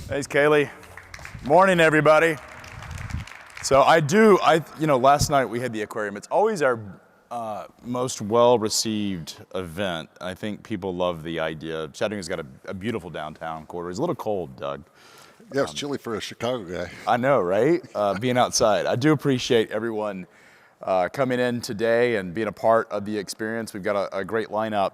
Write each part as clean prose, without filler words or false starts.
Thanks, Kaylee. Morning, everybody. So last night we had the aquarium. It's always our most well-received event. I think people love the idea. Chattanooga's got a beautiful downtown quarter. It's a little cold, Doug. Yeah, it's chilly for a Chicago guy. I know, right? Being outside. I do appreciate everyone coming in today and being a part of the experience. We've got a great lineup.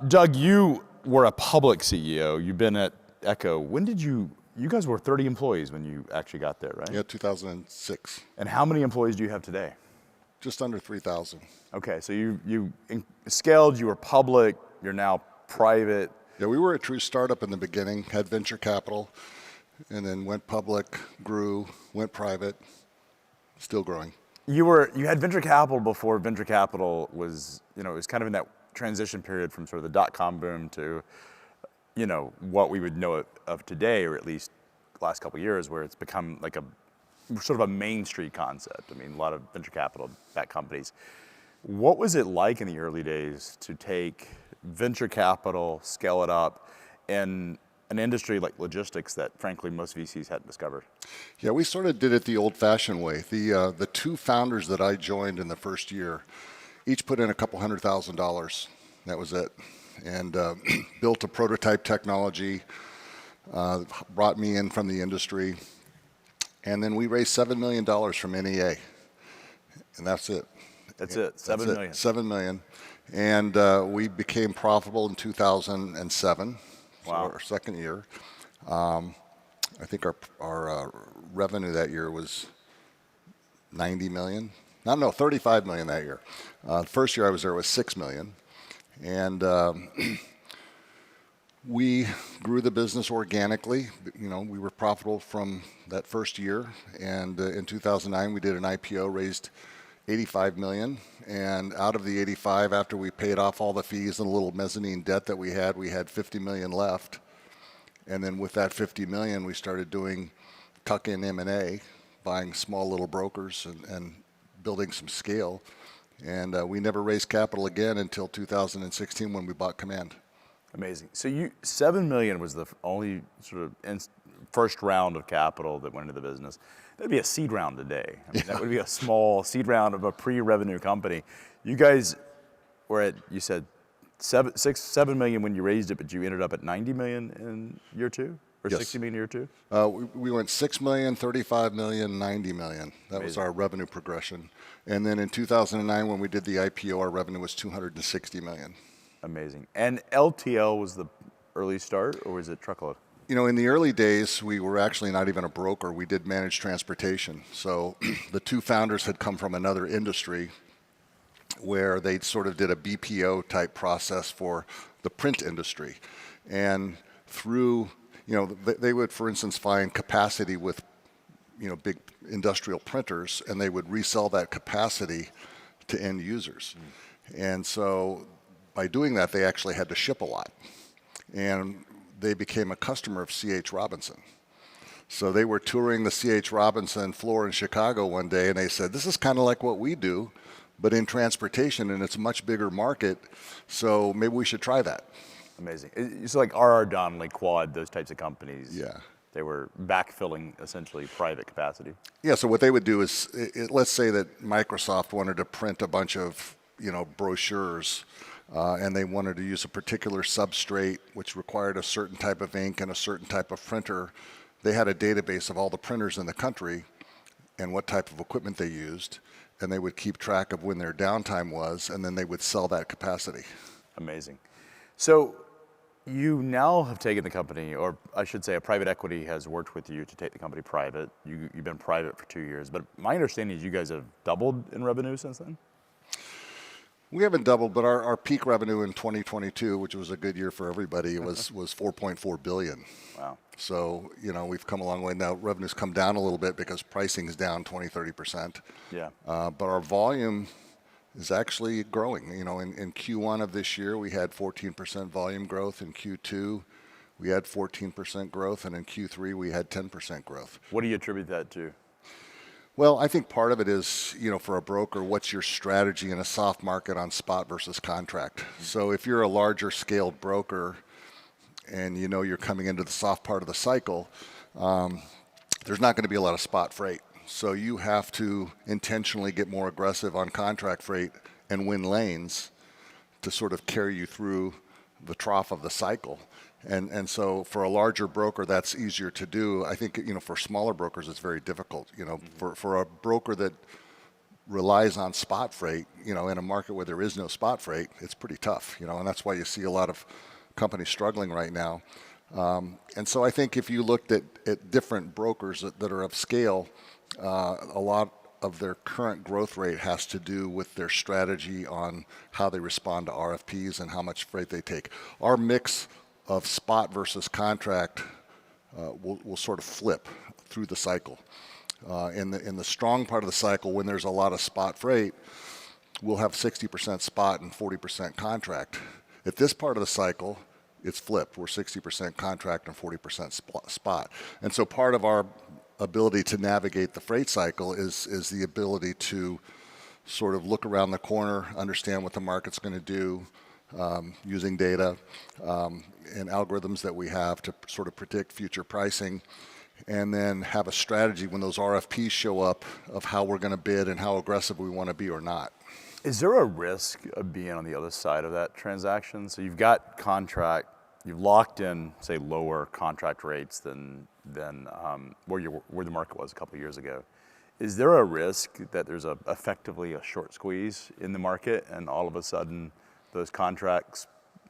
Doug, you were a public CEO. You've been at Echo. When did you guys were 30 employees when you actually got there, right? Yeah, 2006. And how many employees do you have today? Just under 3,000. Okay, so you scaled, you were public, you're now private. Yeah, we were a true startup in the beginning, had venture capital, and then went public, grew, went private, still growing. You had venture capital before venture capital was, it was kind of in that transition period from sort of the dot-com boom to, what we would know of today, or at least the last couple of years, where it's become like a sort of a Main Street concept. I mean, a lot of venture capital-backed companies. What was it like in the early days to take venture capital, scale it up, in an industry like logistics that, frankly, most VCs hadn't discovered? Yeah, we sort of did it the old-fashioned way. The two founders that I joined in the first year each put in a couple $100,000. That was it. And built a prototype technology, brought me in from the industry, and then we raised $7 million from NEA, and that's it. That's it, $7 million. $7 million, and we became profitable in 2007, so wow. our second year. I think our revenue that year was 90 million. No, 35 million that year. The first year I was there was 6 million. And we grew the business organically. We were profitable from that first year. And in 2009, we did an IPO, raised 85 million. And out of the 85, after we paid off all the fees and a little mezzanine debt that we had 50 million left. And then with that 50 million, we started doing tuck-in M&A, buying small little brokers and building some scale. And we never raised capital again until 2016 when we bought Command. Amazing. So $7 million was the only sort of first round of capital that went into the business. That'd be a seed round today. That would be a small seed round of a pre-revenue company. You guys were at, you said, 7 million when you raised it, but you ended up at 90 million in year two? Or yes. 60 million year two? We went 6 million, 35 million, 90 million. That Amazing. Was our revenue progression. And then in 2009, when we did the IPO, our revenue was 260 million. Amazing. And LTL was the early start, or was it truckload? In the early days, we were actually not even a broker. We did managed transportation. So the two founders had come from another industry where they sort of did a BPO type process for the print industry. And through they would, for instance, find capacity with, big industrial printers, and they would resell that capacity to end users. And so by doing that, they actually had to ship a lot. And they became a customer of C.H. Robinson. So they were touring the C.H. Robinson floor in Chicago one day, and they said, this is kind of like what we do, but in transportation, and it's a much bigger market, so maybe we should try that. Amazing. It's like R.R. Donnelley, Quad, those types of companies. Yeah. They were backfilling essentially private capacity. Yeah, so what they would do is, let's say that Microsoft wanted to print a bunch of, brochures, and they wanted to use a particular substrate which required a certain type of ink and a certain type of printer. They had a database of all the printers in the country and what type of equipment they used, and they would keep track of when their downtime was, and then they would sell that capacity. Amazing. So you now have taken the company, or I should say a private equity has worked with you to take the company private. You've been private for 2 years, but my understanding is you guys have doubled in revenue since then? We haven't doubled, but our peak revenue in 2022, which was a good year for everybody, was 4.4 billion. Wow. So, we've come a long way. Now, revenue's come down a little bit because pricing is down 20-30%. Yeah. But our volume is actually growing. In Q1 of this year, we had 14% volume growth. In Q2, we had 14% growth. And in Q3, we had 10% growth. What do you attribute that to? Well, I think part of it is, for a broker, what's your strategy in a soft market on spot versus contract? So if you're a larger scaled broker and you know you're coming into the soft part of the cycle, there's not going to be a lot of spot freight. So you have to intentionally get more aggressive on contract freight and win lanes to sort of carry you through the trough of the cycle. And so for a larger broker, that's easier to do. I think, you know, for smaller brokers, it's very difficult. You know, for a broker that relies on spot freight, you know, in a market where there is no spot freight, it's pretty tough, you know, and that's why you see a lot of companies struggling right now. And so I think if you looked at different brokers that are of scale, a lot of their current growth rate has to do with their strategy on how they respond to RFPs and how much freight they take. Our mix of spot versus contract will sort of flip through the cycle. In the strong part of the cycle, when there's a lot of spot freight, we'll have 60% spot and 40% contract. At this part of the cycle, it's flipped. We're 60% contract and 40% spot. And so part of our ability to navigate the freight cycle is the ability to sort of look around the corner, understand what the market's going to do, using data and algorithms that we have to sort of predict future pricing, and then have a strategy when those RFPs show up of how we're going to bid and how aggressive we want to be or not. Is there a risk of being on the other side of that transaction? So you've got contract, you've locked in, say, lower contract rates than where the market was a couple of years ago. Is there a risk that there's effectively a short squeeze in the market, and all of a sudden those contracts,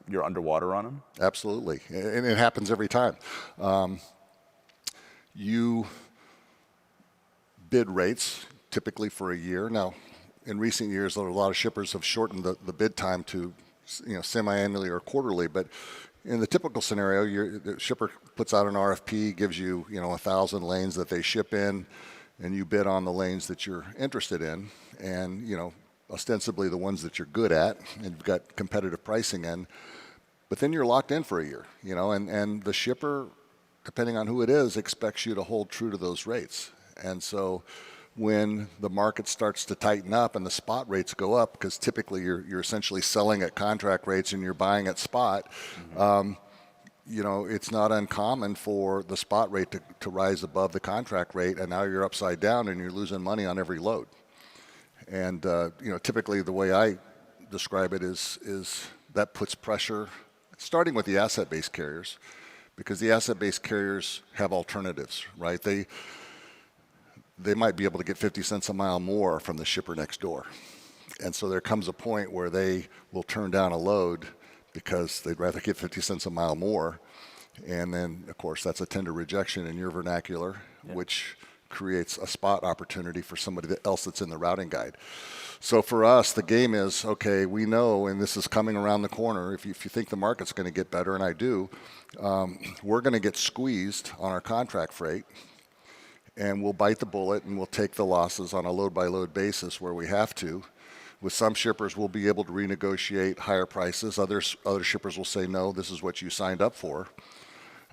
you're underwater on them? Absolutely, and it happens every time. You bid rates typically for a year. Now, in recent years, a lot of shippers have shortened the bid time to, you know, semi-annually or quarterly. But in the typical scenario, the shipper puts out an RFP, gives you, you know, 1,000 lanes that they ship in, and you bid on the lanes that you're interested in, and, you know, ostensibly the ones that you're good at, and you've got competitive pricing in. But then you're locked in for a year, you know, and the shipper, depending on who it is, expects you to hold true to those rates. And so when the market starts to tighten up and the spot rates go up, because typically you're essentially selling at contract rates and you're buying at spot, you know, it's not uncommon for the spot rate to rise above the contract rate, and now you're upside down and you're losing money on every load. And you know, typically the way I describe it is that puts pressure, starting with the asset-based carriers, because the asset-based carriers have alternatives, right? They might be able to get 50 cents a mile more from the shipper next door. And so there comes a point where they will turn down a load because they'd rather get 50 cents a mile more. And then, of course, that's a tender rejection in your vernacular, which creates a spot opportunity for somebody else that's in the routing guide. So for us, the game is, okay, we know, and this is coming around the corner, if you think the market's going to get better, and I do, we're going to get squeezed on our contract freight, and we'll bite the bullet and we'll take the losses on a load-by-load basis where we have to. With some shippers, we'll be able to renegotiate higher prices. Other shippers will say, no, this is what you signed up for.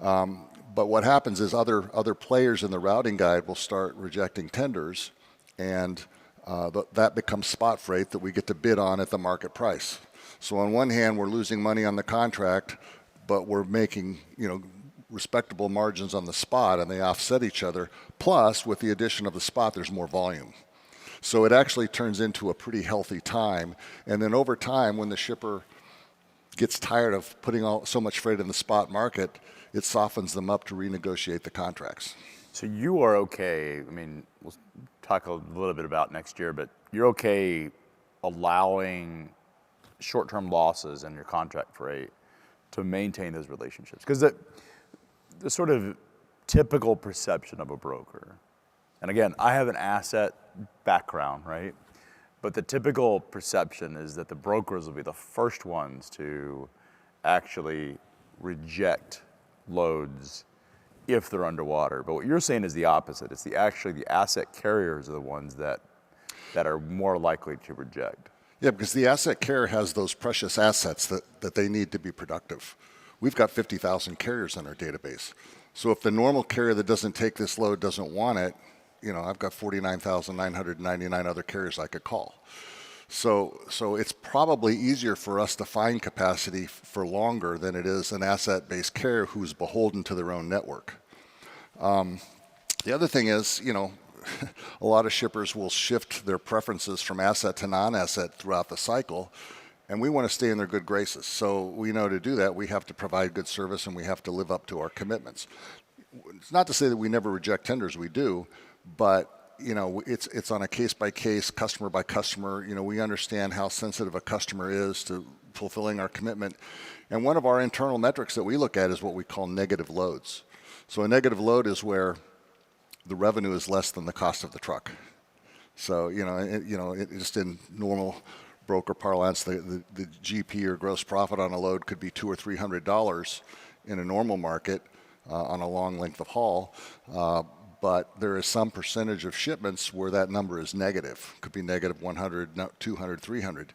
But what happens is other players in the routing guide will start rejecting tenders, and that becomes spot freight that we get to bid on at the market price. So on one hand, we're losing money on the contract, but we're making, you know, respectable margins on the spot, and they offset each other. Plus, with the addition of the spot, there's more volume. So it actually turns into a pretty healthy time. And then over time, when the shipper gets tired of putting so much freight in the spot market, it softens them up to renegotiate the contracts. So you are okay, I mean, we'll talk a little bit about next year, but you're okay allowing short-term losses in your contract freight to maintain those relationships? Because the sort of typical perception of a broker, and again, I have an asset background, right? But the typical perception is that the brokers will be the first ones to actually reject loads if they're underwater. But what you're saying is the opposite. It's actually the asset carriers are the ones that are more likely to reject. Yeah, because the asset carrier has those precious assets that they need to be productive. We've got 50,000 carriers in our database. So if the normal carrier that doesn't take this load doesn't want it, you know, I've got 49,999 other carriers I could call. So it's probably easier for us to find capacity for longer than it is an asset-based carrier who's beholden to their own network. The other thing is, a lot of shippers will shift their preferences from asset to non-asset throughout the cycle, and we want to stay in their good graces. So we know to do that, we have to provide good service and we have to live up to our commitments. It's not to say that we never reject tenders, we do, but it's on a case-by-case, customer-by-customer. We understand how sensitive a customer is to fulfilling our commitment. And one of our internal metrics that we look at is what we call negative loads. So a negative load is where the revenue is less than the cost of the truck. So, just in normal broker parlance, the GP or gross profit on a load could be $200 or $300 in a normal market on a long length of haul. But there is some percentage of shipments where that number is negative. Could be negative 100, 200, 300.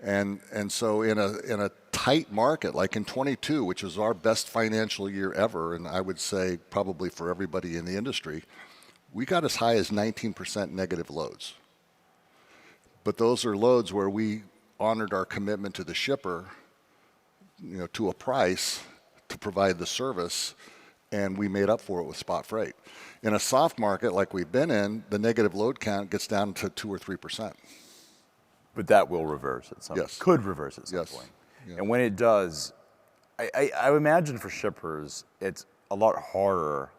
And so in a tight market, like in 22, which was our best financial year ever, and I would say probably for everybody in the industry, we got as high as 19% negative loads. But those are loads where we honored our commitment to the shipper, to a price to provide the service, and we made up for it with spot freight. In a soft market like we've been in, the negative load count gets down to 2 or 3%. But that will reverse at some Yes. could reverse at some point. Yeah. And when it does, I imagine for shippers, it's a lot harder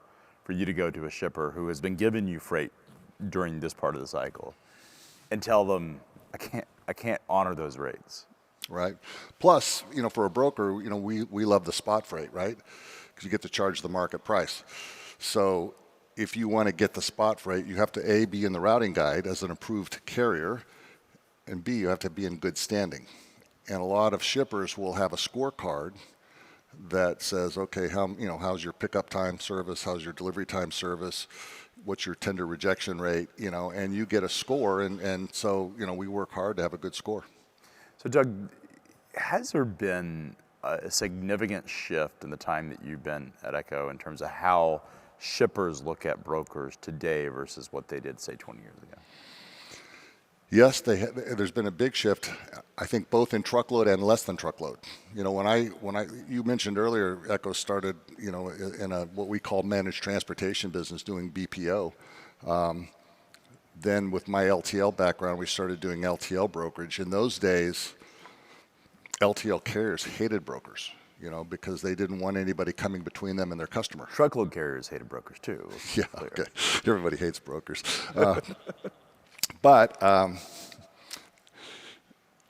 for you to go to a shipper who has been giving you freight during this part of the cycle and tell them, I can't honor those rates. Right. Plus, for a broker, we love the spot freight, right? Because you get to charge the market price. So if you want to get the spot freight, you have to A, be in the routing guide as an approved carrier, and B, you have to be in good standing. And a lot of shippers will have a scorecard that says, okay, how's your pickup time service? How's your delivery time service? What's your tender rejection rate? And you get a score. And so, we work hard to have a good score. So Doug, has there been a significant shift in the time that you've been at Echo in terms of how shippers look at brokers today versus what they did, say, 20 years ago? Yes, there's been a big shift, I think, both in truckload and less than truckload. You mentioned earlier, Echo started, in what we call managed transportation business, doing BPO. Then with my LTL background, we started doing LTL brokerage. In those days, LTL carriers hated brokers, because they didn't want anybody coming between them and their customer. Truckload carriers hated brokers too. Yeah, okay. Everybody hates brokers. But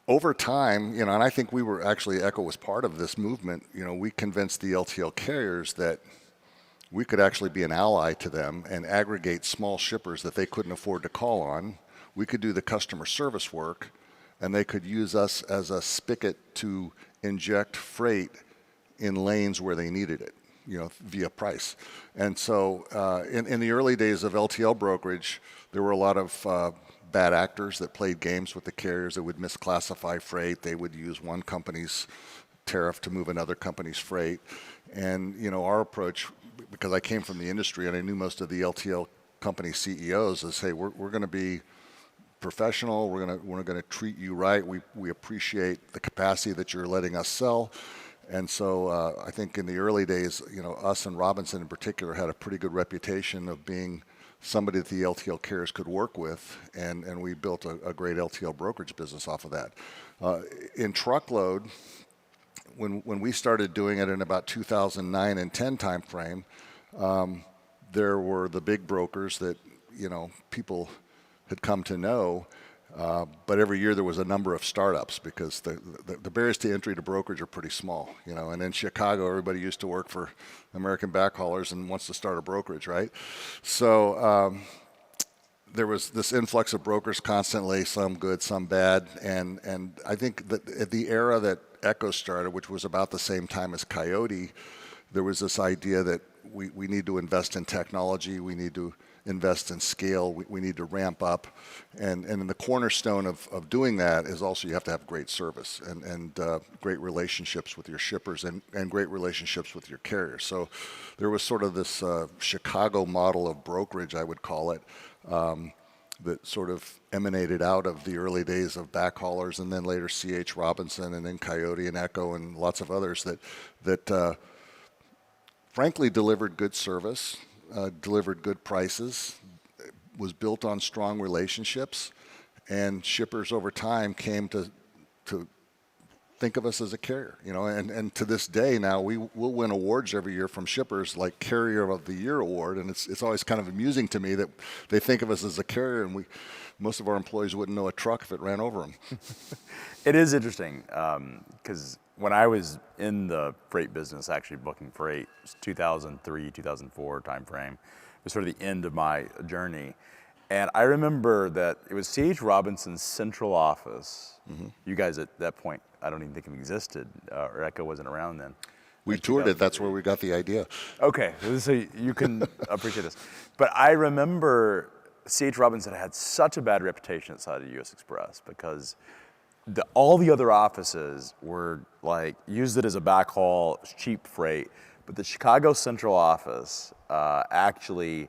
over time, and I think Echo was part of this movement, we convinced the LTL carriers that we could actually be an ally to them and aggregate small shippers that they couldn't afford to call on. We could do the customer service work, and they could use us as a spigot to inject freight in lanes where they needed it, via price. And so in the early days of LTL brokerage, there were a lot of bad actors that played games with the carriers that would misclassify freight. They would use one company's tariff to move another company's freight. And, our approach, because I came from the industry and I knew most of the LTL company CEOs, is, hey, we're going to be professional. We're going to treat you right. We appreciate the capacity that you're letting us sell. And so I think in the early days, us and Robinson in particular had a pretty good reputation of being somebody that the LTL carriers could work with, and we built a great LTL brokerage business off of that. In truckload, when we started doing it in about 2009 and 10 timeframe, there were the big brokers that people had come to know, but every year there was a number of startups because the barriers to entry to brokerage are pretty small, And in Chicago, everybody used to work for American backhaulers and wants to start a brokerage, right? So there was this influx of brokers constantly, some good, some bad, and I think that at the era that Echo started, which was about the same time as Coyote, there was this idea that we need to invest in technology, we need to invest in scale, we need to ramp up, and the cornerstone of doing that is also you have to have great service and great relationships with your shippers and great relationships with your carriers. So there was sort of this Chicago model of brokerage, I would call it, that sort of emanated out of the early days of backhaulers, and then later C.H. Robinson, and then Coyote and Echo, and lots of others that frankly delivered good service, delivered good prices, was built on strong relationships, and shippers over time came to think of us as a carrier, and to this day now we'll win awards every year from shippers like Carrier of the Year award, and it's always kind of amusing to me that they think of us as a carrier, and most of our employees wouldn't know a truck if it ran over them. It is interesting because when I was in the freight business, actually booking freight, it was 2003, 2004 timeframe. It was sort of the end of my journey. And I remember that it was C.H. Robinson's central office. Mm-hmm. You guys at that point, I don't even think it existed, or Echo wasn't around then. We toured it, that's where we got the idea. Okay, so you can appreciate this. But I remember C.H. Robinson had such a bad reputation outside of U.S. Express because all the other offices were like, used it as a backhaul, cheap freight, but the Chicago central office actually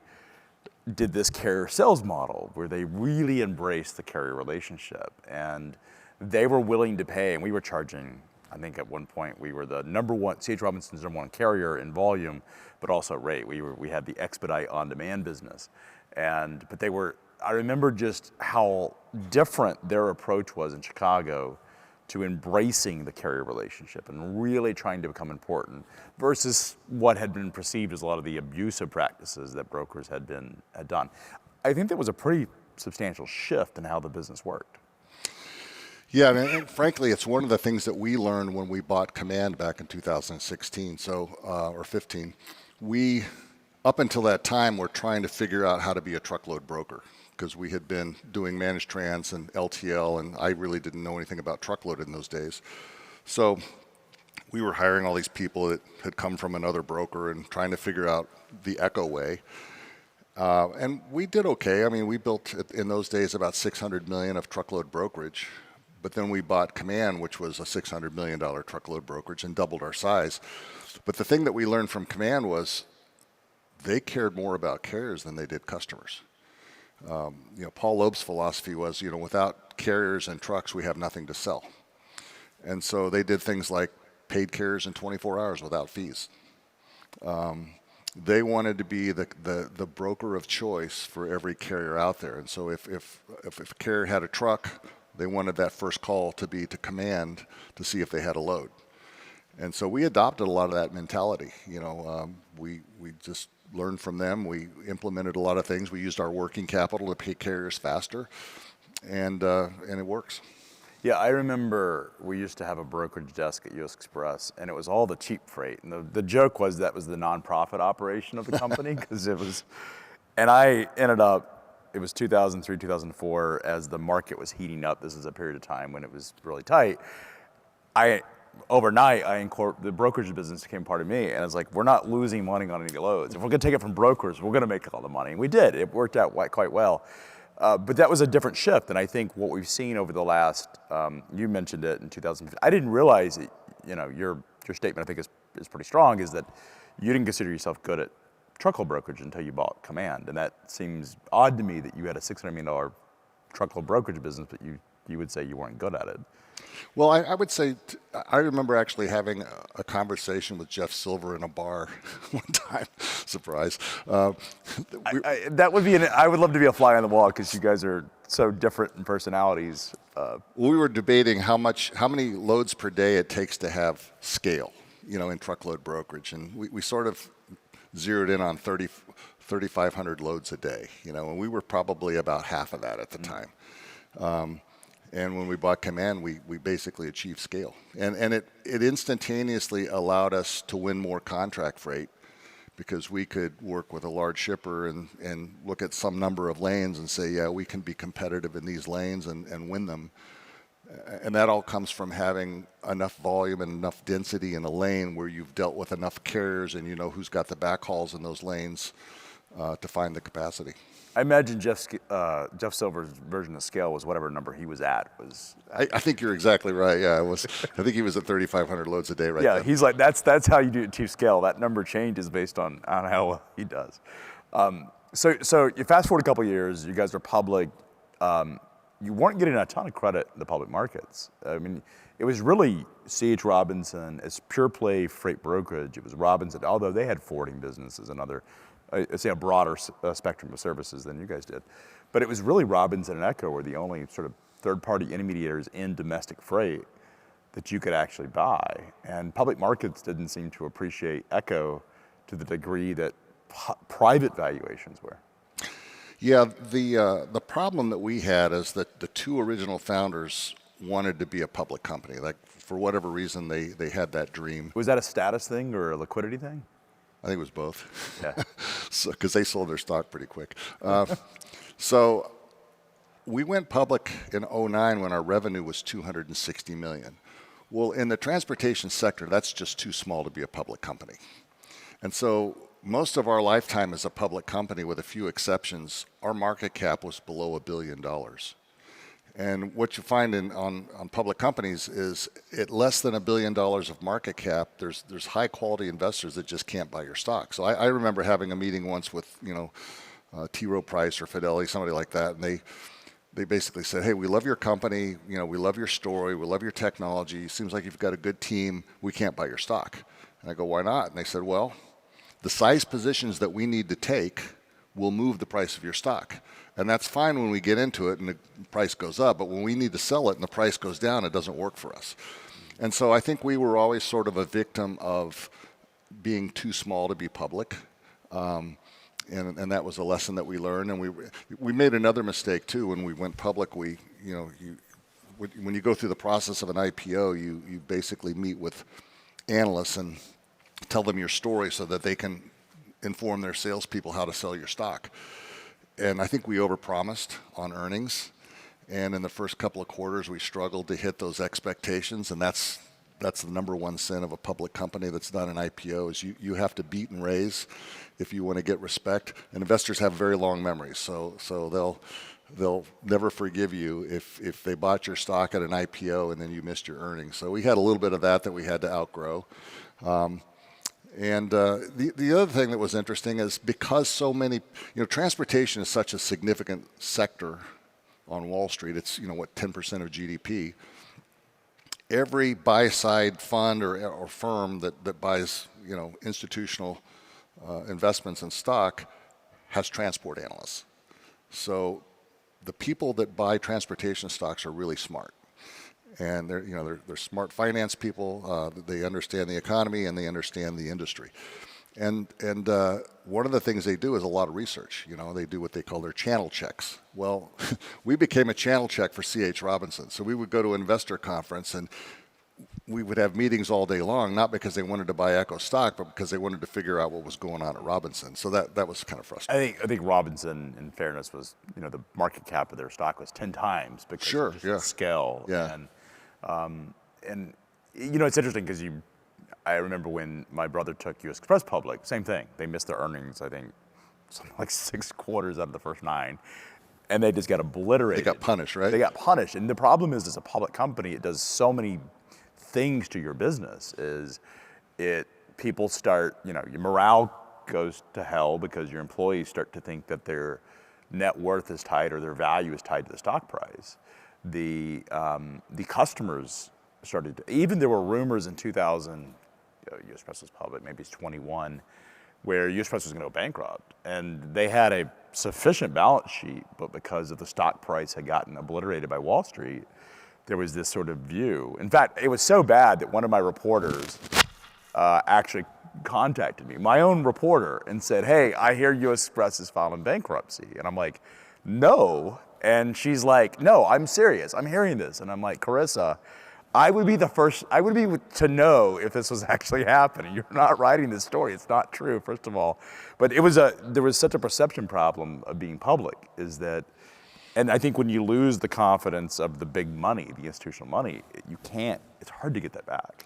did this carrier sales model where they really embraced the carrier relationship, and they were willing to pay, and we were charging, I think at one point we were the number one, C.H. Robinson's number one carrier in volume, but also rate. We had the expedite on-demand business, but they were, I remember just how different their approach was in Chicago to embracing the carrier relationship and really trying to become important versus what had been perceived as a lot of the abusive practices that brokers had done. I think that was a pretty substantial shift in how the business worked. Yeah, and frankly, it's one of the things that we learned when we bought Command back in 2016, or 15. We, up until that time, were trying to figure out how to be a truckload broker, because we had been doing managed trans and LTL, and I really didn't know anything about truckload in those days. So we were hiring all these people that had come from another broker and trying to figure out the Echo way. And we did okay. I mean, we built in those days about $600 million of truckload brokerage. But then we bought Command, which was a $600 million truckload brokerage, and doubled our size. But the thing that we learned from Command was they cared more about carriers than they did customers. Paul Loeb's philosophy was, without carriers and trucks, we have nothing to sell. And so they did things like paid carriers in 24 hours without fees. They wanted to be the broker of choice for every carrier out there. And so if a carrier had a truck, they wanted that first call to be to Command to see if they had a load. And so we adopted a lot of that mentality. We just learned from them. We implemented a lot of things. We used our working capital to pay carriers faster, and it works. Yeah, I remember we used to have a brokerage desk at U.S. Express, and it was all the cheap freight. And the joke was that was the nonprofit operation of the company, because it was, and I ended up, it was 2003, 2004, as the market was heating up. This is a period of time when it was really tight. Overnight, the brokerage business became part of me, and I was like, we're not losing money on any loads. If we're gonna take it from brokers, we're gonna make all the money. And we did, it worked out quite well. But that was a different shift, and I think what we've seen over the last, you mentioned it in 2015. I didn't realize it, your statement I think is pretty strong, is that you didn't consider yourself good at truckload brokerage until you bought Command. And that seems odd to me that you had a $600 million truckload brokerage business, but you would say you weren't good at it. Well, I would say, I remember actually having a conversation with Jeff Silver in a bar one time. Surprise. I would love to be a fly on the wall, because you guys are so different in personalities. We were debating how many loads per day it takes to have scale, in truckload brokerage. And we sort of zeroed in on 3,500 loads a day, and we were probably about half of that at the time. And when we bought Command, we basically achieved scale. And it instantaneously allowed us to win more contract freight, because we could work with a large shipper and look at some number of lanes and say, yeah, we can be competitive in these lanes and win them. And that all comes from having enough volume and enough density in a lane where you've dealt with enough carriers and you know who's got the backhauls in those lanes to find the capacity. I imagine Jeff Silver's version of scale was whatever number he was at. I think you're exactly right. Yeah, I think he was at 3,500 loads a day right Yeah, then. he's like, that's how you do it to scale. That number changes based on how well he does. So you fast forward a couple years, you guys are public. You weren't getting a ton of credit in the public markets. I mean, it was really C.H. Robinson as pure play freight brokerage. It was Robinson, although they had forwarding businesses and other, I'd say a broader spectrum of services than you guys did. But it was really Robinson and Echo were the only sort of third-party intermediators in domestic freight that you could actually buy. And public markets didn't seem to appreciate Echo to the degree that private valuations were. Yeah, the problem that we had is that the two original founders wanted to be a public company. Like, for whatever reason, they had that dream. Was that a status thing or a liquidity thing? I think it was both. Yeah. Because they sold their stock pretty quick. So we went public in '09 when our revenue was $260 million. Well, in the transportation sector, that's just too small to be a public company. And so most of our lifetime as a public company, with a few exceptions, our market cap was below $1 billion. And what you find on public companies is at less than $1 billion of market cap, there's high quality investors that just can't buy your stock. So I remember having a meeting once with, T. Rowe Price or Fidelity, somebody like that, and they basically said, hey, we love your company, we love your story, we love your technology, seems like you've got a good team, we can't buy your stock. And I go, why not? And they said, well, the size positions that we need to take will move the price of your stock. And that's fine when we get into it and the price goes up, but when we need to sell it and the price goes down, it doesn't work for us. And so I think we were always sort of a victim of being too small to be public. And that was a lesson that we learned. And we made another mistake too when we went public. When you go through the process of an IPO, you basically meet with analysts and tell them your story so that they can inform their salespeople how to sell your stock. And I think we overpromised on earnings. And in the first couple of quarters, we struggled to hit those expectations. And that's the number one sin of a public company that's done an IPO is you have to beat and raise if you want to get respect. And investors have very long memories, so they'll never forgive you if they bought your stock at an IPO and then you missed your earnings. So we had a little bit of that we had to outgrow. And the other thing that was interesting is because so many, transportation is such a significant sector on Wall Street. It's 10% of GDP. Every buy-side fund or firm that buys institutional investments in stock has transport analysts. So the people that buy transportation stocks are really smart. And they're smart finance people. They understand the economy and they understand the industry. And one of the things they do is a lot of research. They do what they call their channel checks. Well, we became a channel check for C.H. Robinson. So we would go to an investor conference and we would have meetings all day long, not because they wanted to buy Echo stock, but because they wanted to figure out what was going on at Robinson. So that was kind of frustrating. I think Robinson, in fairness, was the market cap of their stock was 10 times because of the scale. Yeah. And it's interesting because I remember when my brother took U.S. Express public, same thing. They missed their earnings, I think, something like 6 quarters out of the first 9. And they just got obliterated. They got punished, right? They got punished. And the problem is, as a public company, it does so many things to your business. People start, your morale goes to hell because your employees start to think that their net worth is tied or their value is tied to the stock price. The customers started to, even there were rumors in 2000, U.S. Express was public, maybe it's 21, where U.S. Express was going to go bankrupt. And they had a sufficient balance sheet, but because of the stock price had gotten obliterated by Wall Street, there was this sort of view. In fact, it was so bad that one of my reporters actually contacted me, my own reporter, and said, hey, I hear U.S. Express is filing bankruptcy. And I'm like, no. And she's like, no, I'm serious. I'm hearing this. And I'm like, Carissa, I would be to know if this was actually happening. You're not writing this story. It's not true, first of all. But there was such a perception problem of being public, and I think when you lose the confidence of the big money, the institutional money, it's hard to get that back.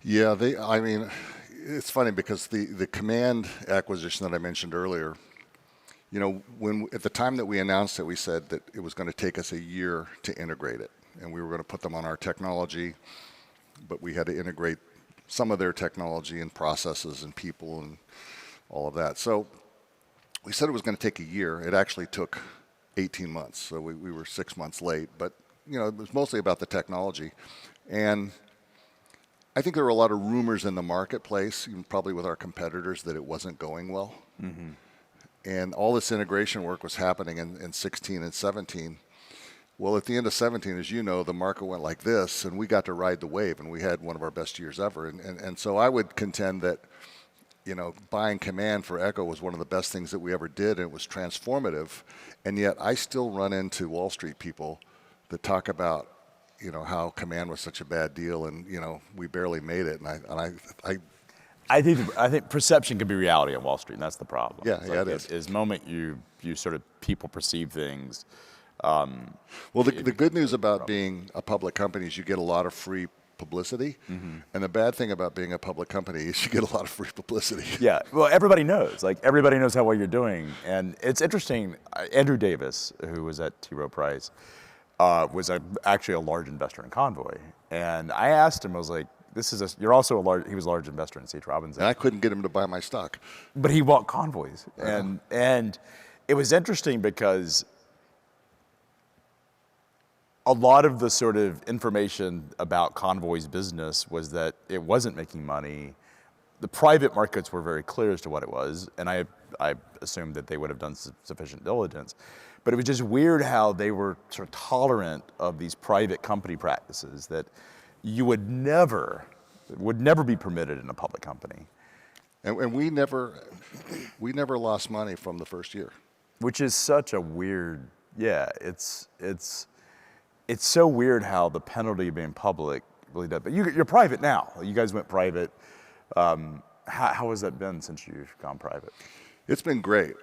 Yeah, it's funny because the Command acquisition that I mentioned earlier, at the time that we announced it, we said that it was going to take us a year to integrate it. And we were going to put them on our technology, but we had to integrate some of their technology and processes and people and all of that. So We said it was going to take a year. It actually took 18 months, so we were 6 months late. But it was mostly about the technology. And I think there were a lot of rumors in the marketplace, even probably with our competitors, that it wasn't going well. Mm-hmm. And all this integration work was happening in 16 and 17. Well, at the end of 17, as you know, the market went like this, and we got to ride the wave, and we had one of our best years ever. And so I would contend that buying Command for Echo was one of the best things that we ever did, and it was transformative. And yet I still run into Wall Street people that talk about, how Command was such a bad deal, and, we barely made it. I think perception can be reality on Wall Street, and that's the problem. Yeah, it is. Is moment you sort of people perceive things. Well, the good news about being a public company is you get a lot of free publicity, and the bad thing about being a public company is you get a lot of free publicity. Yeah, well, everybody knows. Like, everybody knows how well you're doing. And it's interesting, Andrew Davis, who was at T. Rowe Price, was actually a large investor in Convoy. And I asked him, I was like, you're also he was a large investor in C.H. Robinson. And I couldn't get him to buy my stock. But he bought Convoys. And it was interesting because a lot of the sort of information about Convoy's business was that it wasn't making money. The private markets were very clear as to what it was, and I assumed that they would have done sufficient diligence. But it was just weird how they were sort of tolerant of these private company practices that you would never be permitted in a public company. And we never lost money from the first year. Which is such a weird, it's so weird how the penalty of being public really does. But you're private now. You guys went private. How has that been since you've gone private? It's been great.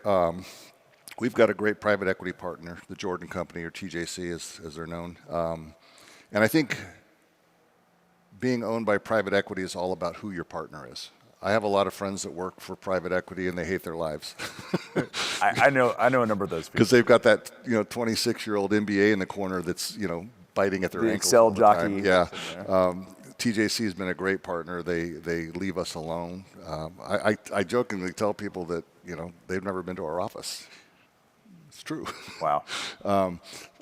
We've got a great private equity partner, the Jordan Company, or TJC as they're known. And I think being owned by private equity is all about who your partner is. I have a lot of friends that work for private equity, and they hate their lives. I know a number of those people. Because they've got that 26-year-old MBA in the corner that's biting at their ankles. Excel all the jockey. time. Yeah. TJC has been a great partner. They leave us alone. I jokingly tell people that they've never been to our office. It's true. Wow.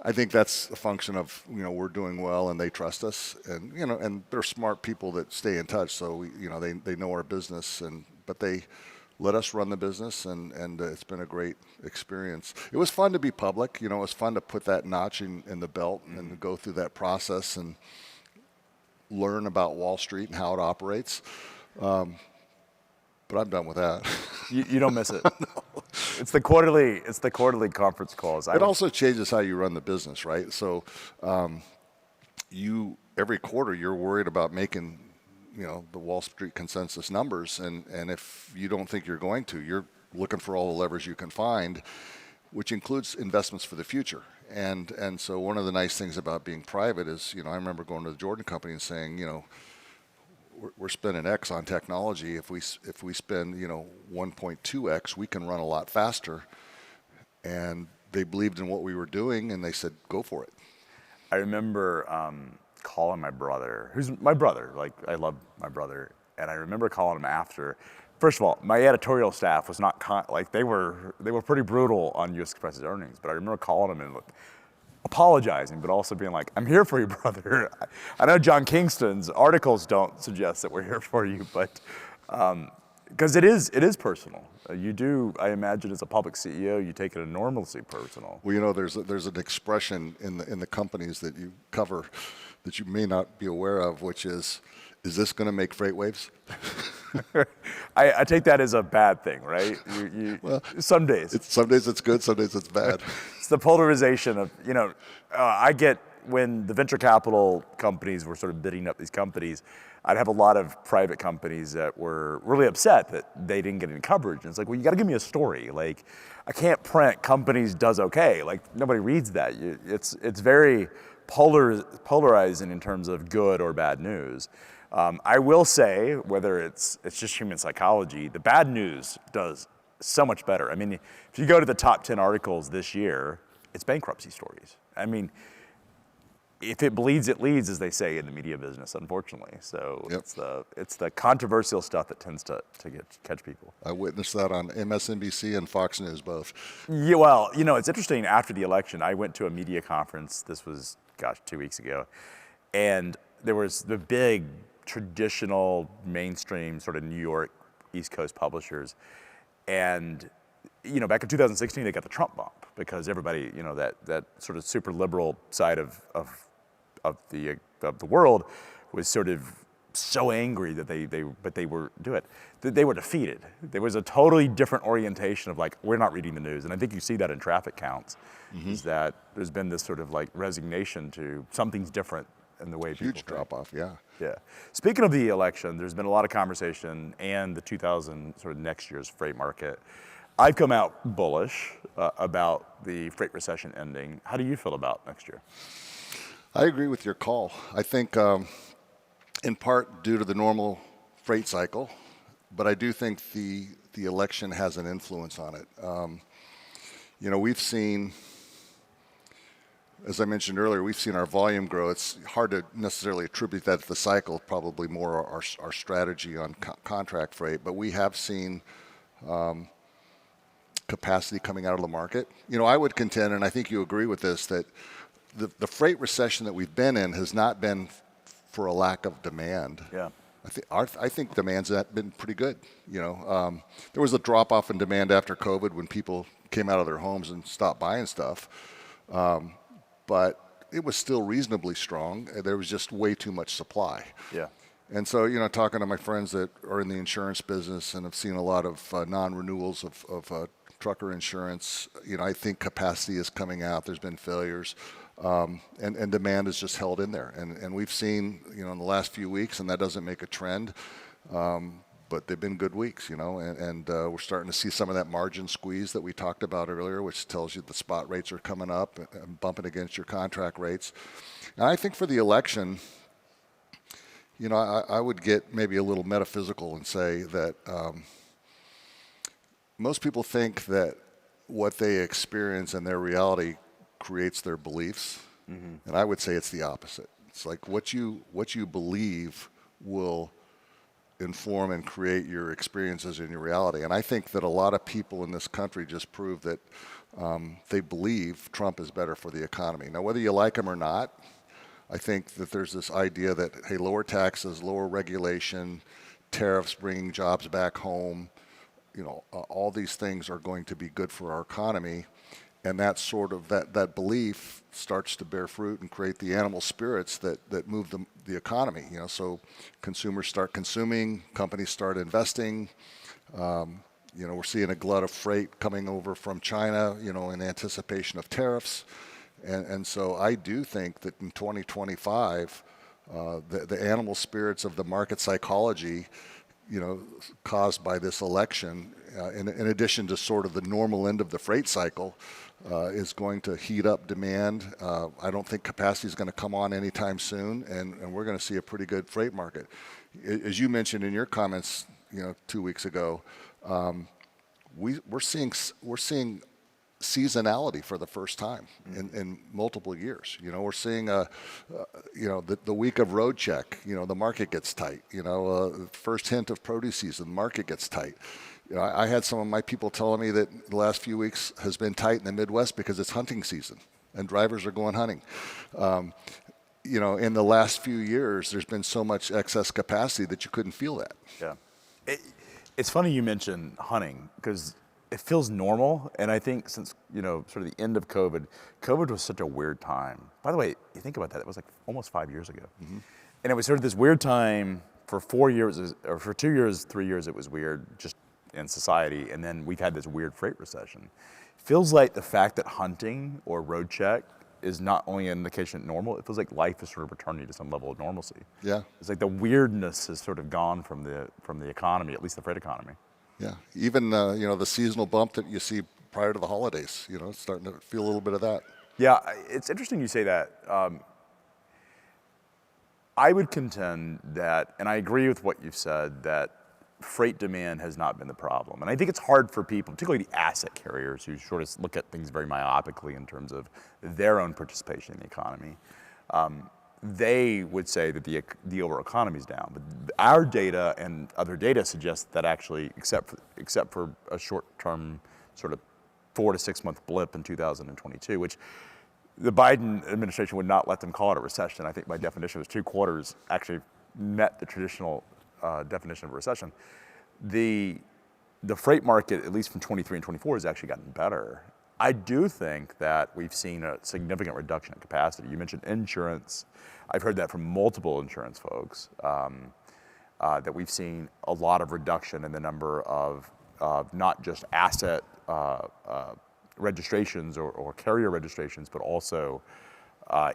I think that's a function of we're doing well and they trust us, and and they're smart people that stay in touch. So they know our business, but they let us run the business, and it's been a great experience. It was fun to be public. It was fun to put that notch in the belt and to go through that process and learn about Wall Street and how it operates. But I'm done with that. You don't miss it. No. It's the quarterly conference calls. It also changes how you run the business, right? So every quarter you're worried about making the Wall Street consensus numbers, and if you don't think you're going to, you're looking for all the levers you can find, which includes investments for the future. And so one of the nice things about being private is, I remember going to the Jordan Company and saying, we're spending X on technology. If we spend 1.2X, we can run a lot faster. And they believed in what we were doing, and they said, go for it. I remember calling my brother, who's my brother. Like, I love my brother, and I remember calling him after. First of all, my editorial staff was not they were pretty brutal on U.S. Express's earnings. But I remember calling him and apologizing, but also being like, I'm here for you, brother. I know John Kingston's articles don't suggest that we're here for you, but because it is personal. You do, I imagine, as a public CEO, you take it enormously personal. Well, there's an expression in the companies that you cover that you may not be aware of, which is this going to make FreightWaves? I take that as a bad thing, right? Well, some days. Some days it's good, some days it's bad. It's the polarization of, I get when the venture capital companies were sort of bidding up these companies, I'd have a lot of private companies that were really upset that they didn't get any coverage. And it's like, well, you got to give me a story. Like, I can't print companies does okay. Like, nobody reads that. It's very polarizing in terms of good or bad news. I will say, whether it's just human psychology, the bad news does so much better. I mean, if you go to the top 10 articles this year, it's bankruptcy stories. I mean, if it bleeds, it leads, as they say in the media business, unfortunately. So Yep. it's the controversial stuff that tends to catch people. I witnessed that on MSNBC and Fox News both. Yeah, well, it's interesting. After the election, I went to a media conference. This was, 2 weeks ago, and there was the big traditional mainstream sort of New York East Coast publishers, and back in 2016 they got the Trump bump because everybody, that sort of super liberal side of the world was sort of so angry that they were defeated. There was a totally different orientation of like, we're not reading the news. And I think you see that in traffic counts, is that there's been this sort of like resignation to something's different in the way people Huge drop off, yeah. Yeah. Speaking of the election, there's been a lot of conversation and the 2000 sort of next year's freight market. I've come out bullish about the freight recession ending. How do you feel about next year? I agree with your call. I think in part due to the normal freight cycle, but I do think the election has an influence on it. We've seen, as I mentioned earlier, we've seen our volume grow. It's hard to necessarily attribute that to the cycle, probably more our strategy on contract freight, but we have seen capacity coming out of the market. I would contend, and I think you agree with this, that the freight recession that we've been in has not been for a lack of demand. Yeah. I think demand's been pretty good. There was a drop off in demand after COVID when people came out of their homes and stopped buying stuff, but it was still reasonably strong. There was just way too much supply. Yeah. And so, talking to my friends that are in the insurance business and have seen a lot of non-renewals of trucker insurance, I think capacity is coming out. There's been failures. And demand is just held in there. And we've seen, in the last few weeks, and that doesn't make a trend, but they've been good weeks, and we're starting to see some of that margin squeeze that we talked about earlier, which tells you the spot rates are coming up and bumping against your contract rates. And I think for the election, I would get maybe a little metaphysical and say that most people think that what they experience in their reality creates their beliefs, and I would say it's the opposite. It's like what you believe will inform and create your experiences in your reality. And I think that a lot of people in this country just prove that they believe Trump is better for the economy. Now, whether you like him or not, I think that there's this idea that, hey, lower taxes, lower regulation, tariffs bringing jobs back home, all these things are going to be good for our economy. And that sort of that belief starts to bear fruit and create the animal spirits that move the economy. So consumers start consuming, companies start investing. We're seeing a glut of freight coming over from China, in anticipation of tariffs. And so I do think that in 2025, the animal spirits of the market psychology, caused by this election, in addition to sort of the normal end of the freight cycle, is going to heat up demand. I don't think capacity is going to come on anytime soon, and we're going to see a pretty good freight market. As you mentioned in your comments, 2 weeks ago, we're seeing seasonality for the first time in multiple years. We're seeing the week of road check. The market gets tight. First hint of produce season, the market gets tight. I had some of my people telling me that the last few weeks has been tight in the Midwest because it's hunting season and drivers are going hunting. In the last few years, there's been so much excess capacity that you couldn't feel that. Yeah. It's funny you mention hunting because it feels normal. And I think since, sort of the end of COVID was such a weird time. By the way, you think about that, it was like almost 5 years ago. Mm-hmm. And it was sort of this weird time for 4 years, or for 2 years, 3 years, it was weird just in society. And then we've had this weird freight recession. Feels like the fact that hunting or road check is not only an indication of normal, it feels like life is sort of returning to some level of normalcy. Yeah. It's like the weirdness has sort of gone from the economy, at least the freight economy. Yeah, even the seasonal bump that you see prior to the holidays, it's starting to feel a little bit of that. Yeah, it's interesting you say that. I would contend that, and I agree with what you've said, that freight demand has not been the problem. And I think it's hard for people, particularly the asset carriers, who sort of look at things very myopically in terms of their own participation in the economy. they would say that the overall economy is down. But our data and other data suggests that actually, except for a short-term sort of 4 to 6 month blip in 2022, which the Biden administration would not let them call it a recession. I think by definition, it was 2 quarters actually met the traditional definition of a recession. The freight market, at least from 23 and 24, has actually gotten better. I do think that we've seen a significant reduction in capacity. You mentioned insurance. I've heard that from multiple insurance folks, that we've seen a lot of reduction in the number of not just asset registrations or carrier registrations, but also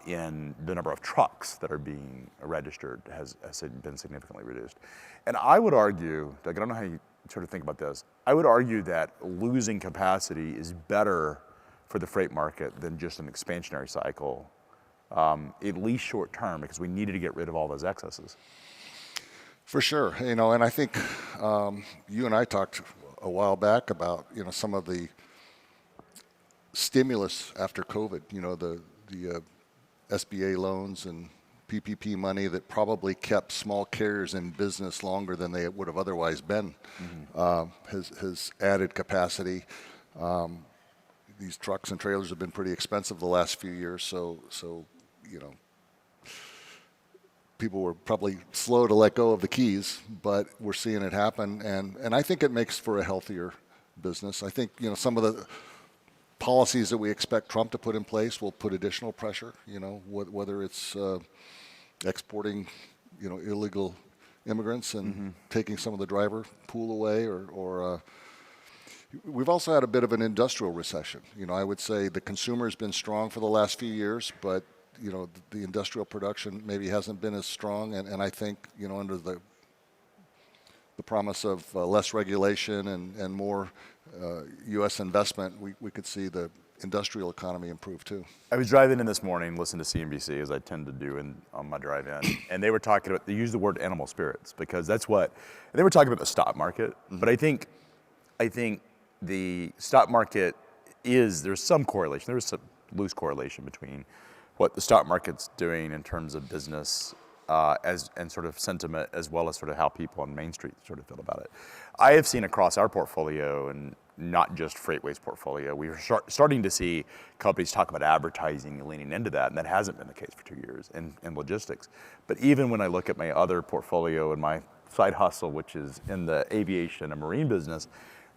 in the number of trucks that are being registered has been significantly reduced. And I would argue, Doug, I don't know how you sort of think about this, I would argue that losing capacity is better for the freight market than just an expansionary cycle, at least short term, because we needed to get rid of all those excesses. For sure, and I think you and I talked a while back about some of the stimulus after COVID, the SBA loans and PPP money that probably kept small carriers in business longer than they would have otherwise been, has added capacity. These trucks and trailers have been pretty expensive the last few years, so people were probably slow to let go of the keys, but we're seeing it happen, and I think it makes for a healthier business. I think some of the policies that we expect Trump to put in place will put additional pressure, whether it's exporting, illegal immigrants and taking some of the driver pool away, or we've also had a bit of an industrial recession. I would say the consumer has been strong for the last few years, but the industrial production maybe hasn't been as strong, and I think under the promise of less regulation and more U.S. investment, we could see the industrial economy improve too. I was driving in this morning, listening to CNBC, as I tend to do on my drive in, and they were talking about, they used the word animal spirits, because that's what, and they were talking about the stock market, but I think the stock market there's some correlation, there's some loose correlation between what the stock market's doing in terms of business and sort of sentiment, as well as sort of how people on Main Street sort of feel about it. I have seen across our portfolio, and not just FreightWaves portfolio, we're starting to see companies talk about advertising and leaning into that, and that hasn't been the case for 2 years in logistics. But even when I look at my other portfolio and my side hustle, which is in the aviation and marine business,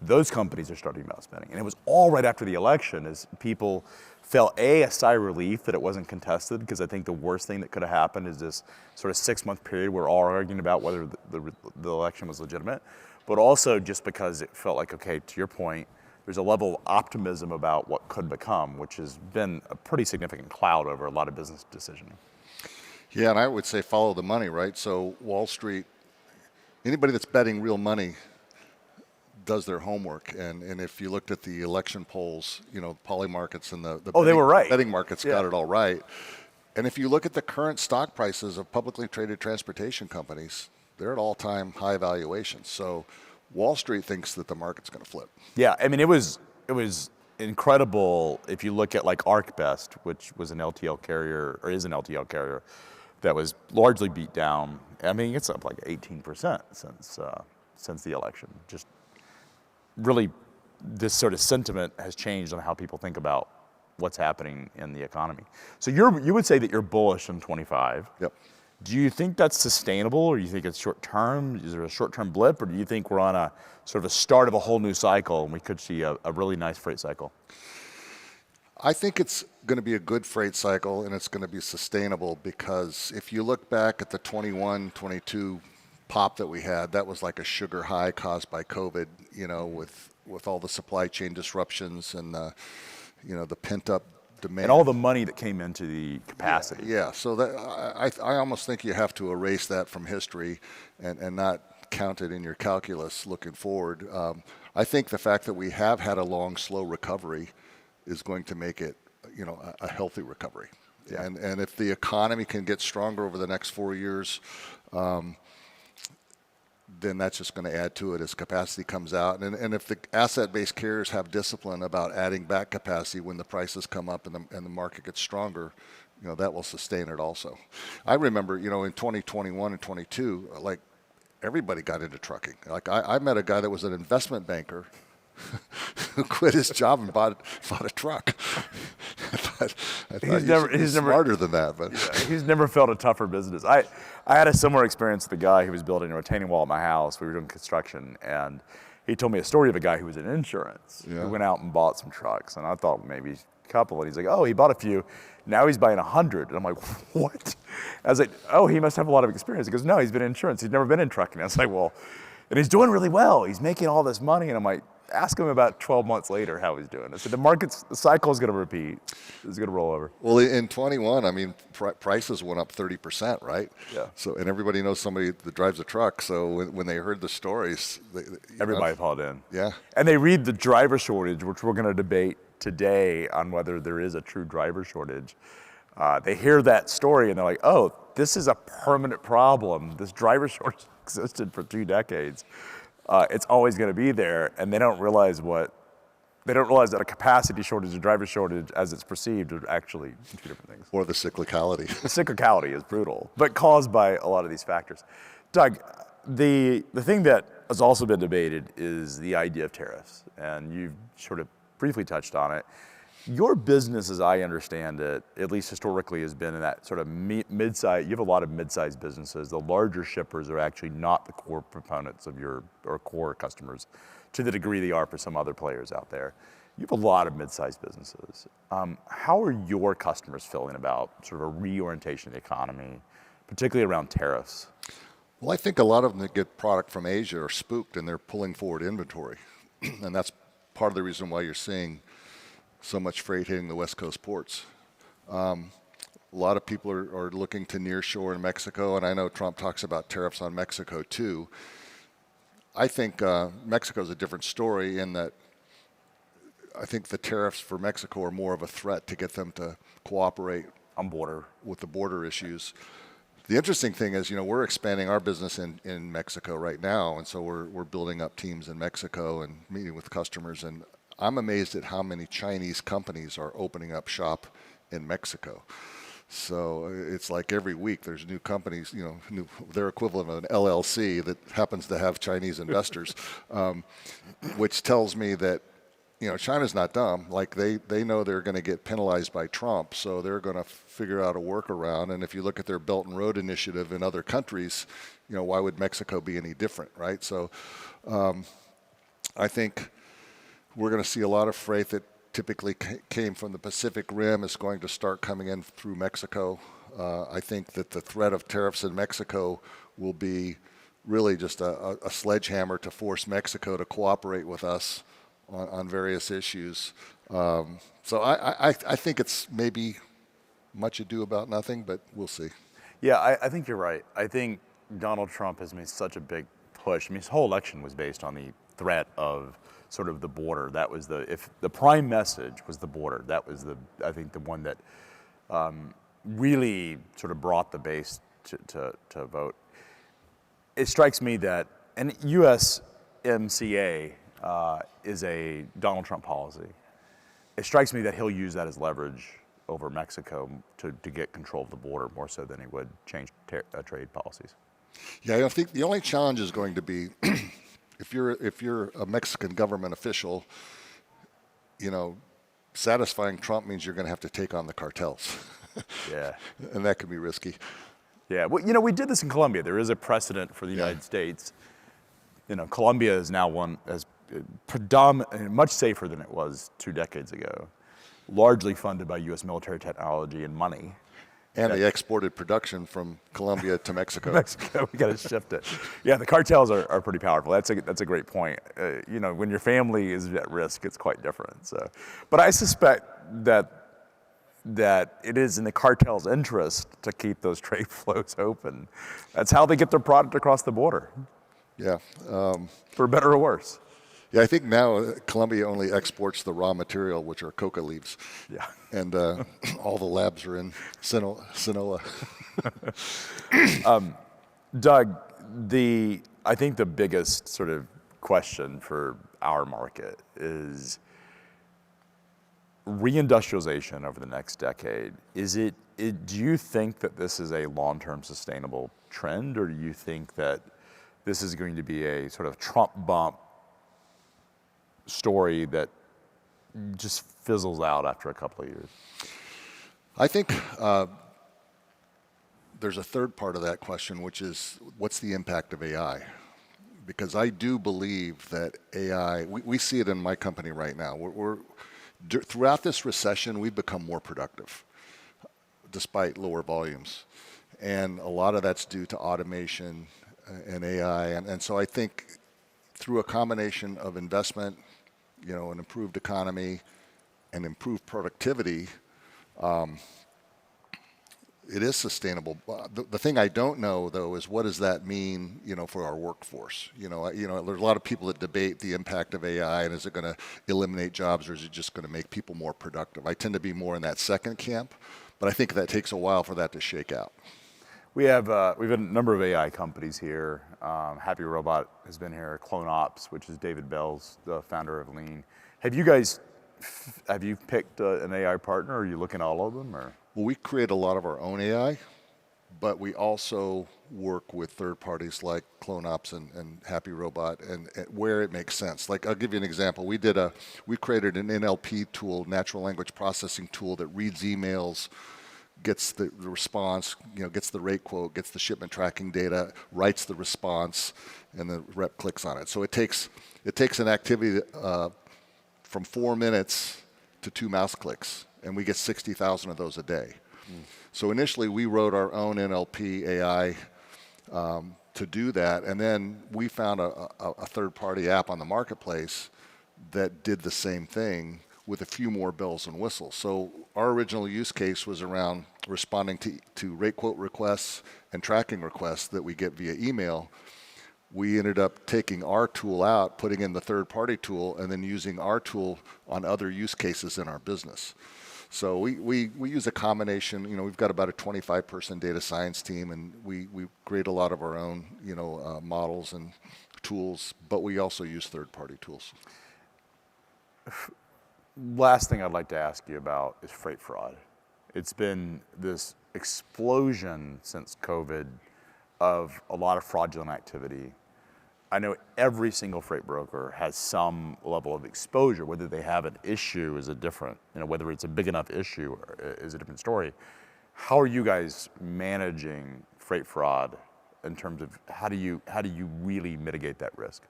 those companies are starting about spending. And it was all right after the election as people felt a sigh of relief that it wasn't contested, because I think the worst thing that could have happened is this sort of 6 month period where we're all arguing about whether the election was legitimate, but also just because it felt like, okay, to your point, there's a level of optimism about what could become, which has been a pretty significant cloud over a lot of business decisioning. Yeah, and I would say follow the money, right? So Wall Street, anybody that's betting real money does their homework, and if you looked at the election polls, poly markets and the they were right. betting markets got it all right. And if you look at the current stock prices of publicly traded transportation companies, they're at all-time high valuations. So Wall Street thinks that the market's going to flip. Yeah, I mean, it was incredible if you look at like ArcBest, which was an LTL carrier, or is an LTL carrier, that was largely beat down. I mean, it's up like 18% since the election. Just really, this sort of sentiment has changed on how people think about what's happening in the economy. So you would say that you're bullish in 25. Yep. Do you think that's sustainable, or do you think it's short term? Is there a short term blip, or do you think we're on a sort of a start of a whole new cycle and we could see a really nice freight cycle? I think it's going to be a good freight cycle, and it's going to be sustainable, because if you look back at the 21, 22 pop that we had, that was like a sugar high caused by COVID, with all the supply chain disruptions and the pent up demand. And all the money that came into the capacity. Yeah. So that I almost think you have to erase that from history and not count it in your calculus looking forward. I think the fact that we have had a long, slow recovery is going to make it, a healthy recovery. Yeah. And if the economy can get stronger over the next 4 years, then that's just going to add to it as capacity comes out. And if the asset-based carriers have discipline about adding back capacity when the prices come up and the market gets stronger, that will sustain it also. I remember, in 2021 and 22, like everybody got into trucking. Like I met a guy that was an investment banker who quit his job and bought a truck. I thought he's smarter than that, but he's never felt a tougher business. I had a similar experience with a guy who was building a retaining wall at my house. We were doing construction, and he told me a story of a guy who was in insurance who went out and bought some trucks, and I thought maybe a couple, and he's like, oh, he bought a few. Now he's buying 100, and I'm like, what? I was like, oh, he must have a lot of experience. He goes, no, he's been in insurance. He's never been in trucking. I was like, well, and he's doing really well. He's making all this money, and I'm like, ask him about 12 months later how he's doing. I said, the cycle is going to repeat. It's going to roll over. Well, in 21, I mean, prices went up 30%, right? Yeah. So, and everybody knows somebody that drives a truck. So when they heard the stories, everybody called in. Yeah. And they read the driver shortage, which we're going to debate today on whether there is a true driver shortage. They hear that story and they're like, oh, this is a permanent problem. This driver shortage existed for 2 decades. It's always going to be there, and they don't realize that a capacity shortage and driver shortage, as it's perceived, are actually 2 different things. Or the cyclicality. The cyclicality is brutal, but caused by a lot of these factors. Doug, the thing that has also been debated is the idea of tariffs, and you've sort of briefly touched on it. Your business, as I understand it, at least historically, has been in that sort of mid-size. You have a lot of mid-sized businesses. The larger shippers are actually not the core proponents of your, or core customers, to the degree they are for some other players out there. You have a lot of mid-sized businesses. How are your customers feeling about sort of a reorientation of the economy, particularly around tariffs? Well, I think a lot of them that get product from Asia are spooked and they're pulling forward inventory. And that's part of the reason why you're seeing so much freight hitting the West Coast ports. A lot of people are looking to nearshore in Mexico, and I know Trump talks about tariffs on Mexico too. I think Mexico is a different story in that I think the tariffs for Mexico are more of a threat to get them to cooperate on border with the border issues. The interesting thing is, we're expanding our business in Mexico right now, and so we're building up teams in Mexico and meeting with customers, and I'm amazed at how many Chinese companies are opening up shop in Mexico. So it's like every week there's new companies, their equivalent of an LLC that happens to have Chinese investors, which tells me that, China's not dumb. Like they know they're going to get penalized by Trump, so they're going to figure out a workaround. And if you look at their Belt and Road Initiative in other countries, why would Mexico be any different, right? So I think we're going to see a lot of freight that typically came from the Pacific Rim is going to start coming in through Mexico. I think that the threat of tariffs in Mexico will be really just a sledgehammer to force Mexico to cooperate with us on various issues. So I think it's maybe much ado about nothing, but we'll see. Yeah, I think you're right. I think Donald Trump has made such a big push. I mean, his whole election was based on the threat of sort of the border. That was if the prime message was the border, that was I think the one that really sort of brought the base to vote. It strikes me that, and USMCA is a Donald Trump policy. It strikes me that he'll use that as leverage over Mexico to get control of the border more so than he would change trade policies. Yeah, I think the only challenge is going to be if you're a Mexican government official, satisfying Trump means you're going to have to take on the cartels. Yeah. And that can be risky. Yeah, well, we did this in Colombia. There is a precedent for the United States. Colombia is now much safer than it was 2 decades ago, largely funded by U.S. military technology and money. And they exported production from Colombia to Mexico. We got to shift it. Yeah, the cartels are pretty powerful. That's a great point. When your family is at risk, it's quite different. So, but I suspect that it is in the cartel's interest to keep those trade flows open. That's how they get their product across the border. Yeah. For better or worse. Yeah, I think now Colombia only exports the raw material, which are coca leaves. Yeah. And all the labs are in Sinaloa. Doug, I think the biggest sort of question for our market is reindustrialization over the next decade, do you think that this is a long-term sustainable trend, or do you think that this is going to be a sort of Trump bump story that just fizzles out after a couple of years? I think there's a third part of that question, which is what's the impact of AI? Because I do believe that AI, we see it in my company right now. Throughout this recession, we've become more productive despite lower volumes. And a lot of that's due to automation and AI. And so I think through a combination of investment, an improved economy and improved productivity, it is sustainable. The thing I don't know, though, is what does that mean, for our workforce? There's a lot of people that debate the impact of AI, and is it going to eliminate jobs, or is it just going to make people more productive? I tend to be more in that second camp, but I think that takes a while for that to shake out. We've had a number of AI companies here. Happy Robot has been here. CloneOps, which is David Bell's the founder of Lean. Have you picked an AI partner? Or are you looking at all of them, or? Well, we create a lot of our own AI, but we also work with third parties like CloneOps and Happy Robot, and where it makes sense. Like, I'll give you an example. We created an NLP tool, natural language processing tool, that reads emails, gets the response, gets the rate quote, gets the shipment tracking data, writes the response, and the rep clicks on it. So it takes an activity from 4 minutes to 2 mouse clicks, and we get 60,000 of those a day. So initially, we wrote our own NLP AI to do that, and then we found a third-party app on the marketplace that did the same thing with a few more bells and whistles. So our original use case was around responding to rate quote requests and tracking requests that we get via email. We ended up taking our tool out, putting in the third-party tool, and then using our tool on other use cases in our business. So we use a combination. We've got about a 25-person data science team, and we create a lot of our own, models and tools, but we also use third-party tools. Last thing I'd like to ask you about is freight fraud. It's been this explosion since COVID of a lot of fraudulent activity. I know every single freight broker has some level of exposure. Whether they have an issue is a different, whether it's a big enough issue is a different story. How are you guys managing freight fraud in terms of how do you really mitigate that risk?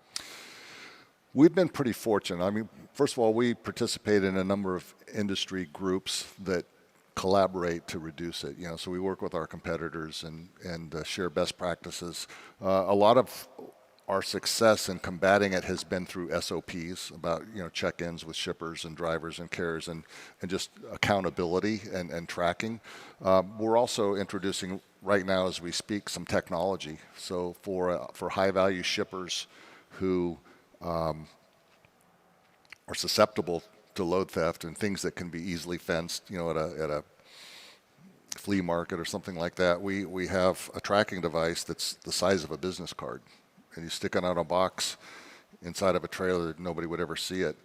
We've been pretty fortunate. I mean, first of all, we participate in a number of industry groups that collaborate to reduce it. So we work with our competitors and share best practices. A lot of our success in combating it has been through SOPs about check-ins with shippers and drivers and carriers and just accountability and tracking. We're also introducing right now as we speak some technology. So for high-value shippers who are susceptible to load theft and things that can be easily fenced, at a flea market or something like that, we have a tracking device that's the size of a business card, and you stick it on a box inside of a trailer that nobody would ever see it.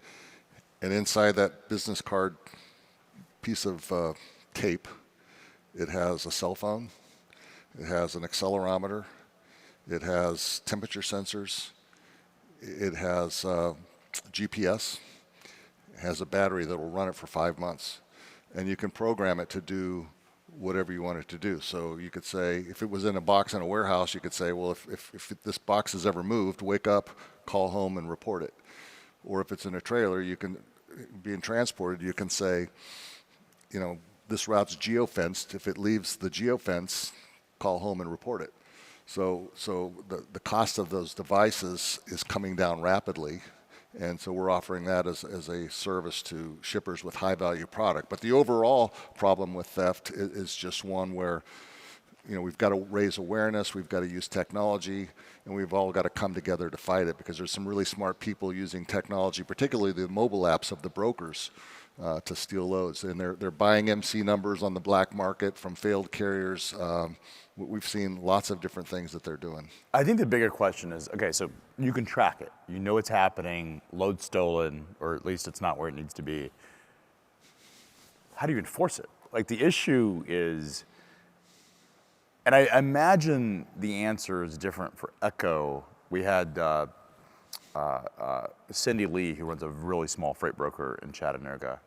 And inside that business card piece of tape, it has a cell phone, it has an accelerometer, it has temperature sensors, it has GPS, it has a battery that will run it for 5 months. And you can program it to do whatever you want it to do. So you could say, if it was in a box in a warehouse, you could say, well, if this box is ever moved, wake up, call home, and report it. Or if it's in a trailer, you can being transported, you can say, this route's geofenced. If it leaves the geofence, call home and report it. So the cost of those devices is coming down rapidly, and so we're offering that as a service to shippers with high-value product. But the overall problem with theft is just one where we've got to raise awareness, we've got to use technology, and we've all got to come together to fight it, because there's some really smart people using technology, particularly the mobile apps of the brokers, to steal loads. And they're buying MC numbers on the black market from failed carriers. We've seen lots of different things that they're doing. I think the bigger question is, okay, so you can track it. It's happening, load stolen, or at least it's not where it needs to be. how do you enforce it? Like the issue is, and I imagine the answer is different for Echo. We had Cindy Lee, who runs a really small freight broker in Chattanooga,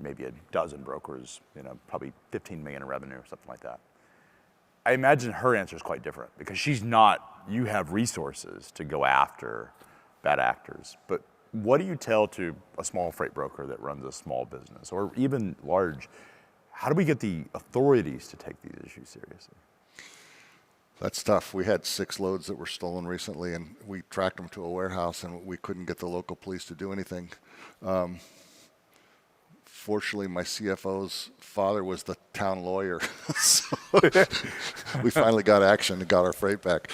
maybe a dozen brokers, probably 15 million in revenue or something like that. I imagine her answer is quite different because you have resources to go after bad actors. But what do you tell to a small freight broker that runs a small business or even large? How do we get the authorities to take these issues seriously? That's tough. We had 6 loads that were stolen recently, and we tracked them to a warehouse, and we couldn't get the local police to do anything. Fortunately, my CFO's father was the town lawyer, so we finally got action and got our freight back.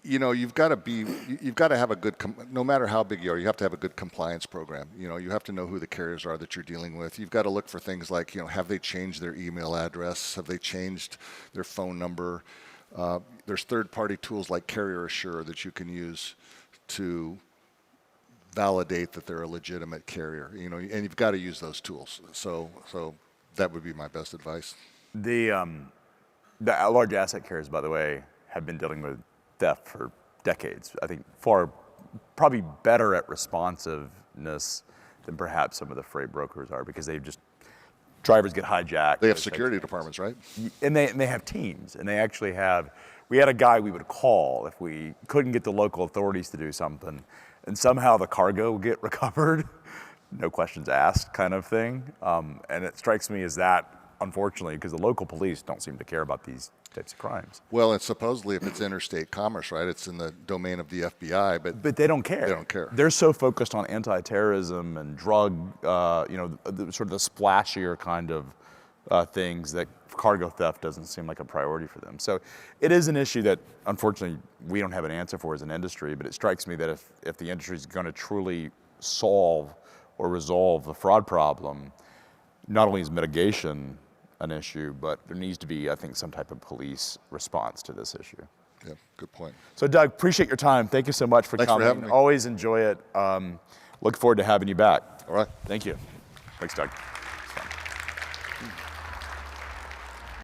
You've got to have a good, no matter how big you are, you have to have a good compliance program. You have to know who the carriers are that you're dealing with. You've got to look for things like, have they changed their email address? Have they changed their phone number? There's third-party tools like Carrier Assure that you can use to validate that they're a legitimate carrier. And you've got to use those tools. So that would be my best advice. The large asset carriers, by the way, have been dealing with theft for decades. I think probably better at responsiveness than perhaps some of the freight brokers are because drivers get hijacked. They have security departments, right? And they have teams, and they actually we had a guy we would call if we couldn't get the local authorities to do something, and somehow the cargo would get recovered, no questions asked kind of thing. And it strikes me as that, unfortunately, because the local police don't seem to care about these types of crimes. Well, and supposedly if it's interstate commerce, right, it's in the domain of the FBI, but they don't care. They don't care. They're so focused on anti-terrorism and drug, sort of the splashier kind of things that cargo theft doesn't seem like a priority for them. So it is an issue that, unfortunately, we don't have an answer for as an industry, but it strikes me that if the industry is going to truly solve or resolve the fraud problem, not only is mitigation an issue, but there needs to be, I think, some type of police response to this issue. Yeah, good point. So Doug, appreciate your time. Thank you so much for Thanks coming. for having me. Always enjoy it. Look forward to having you back. All right. Thank you. Thanks, Doug.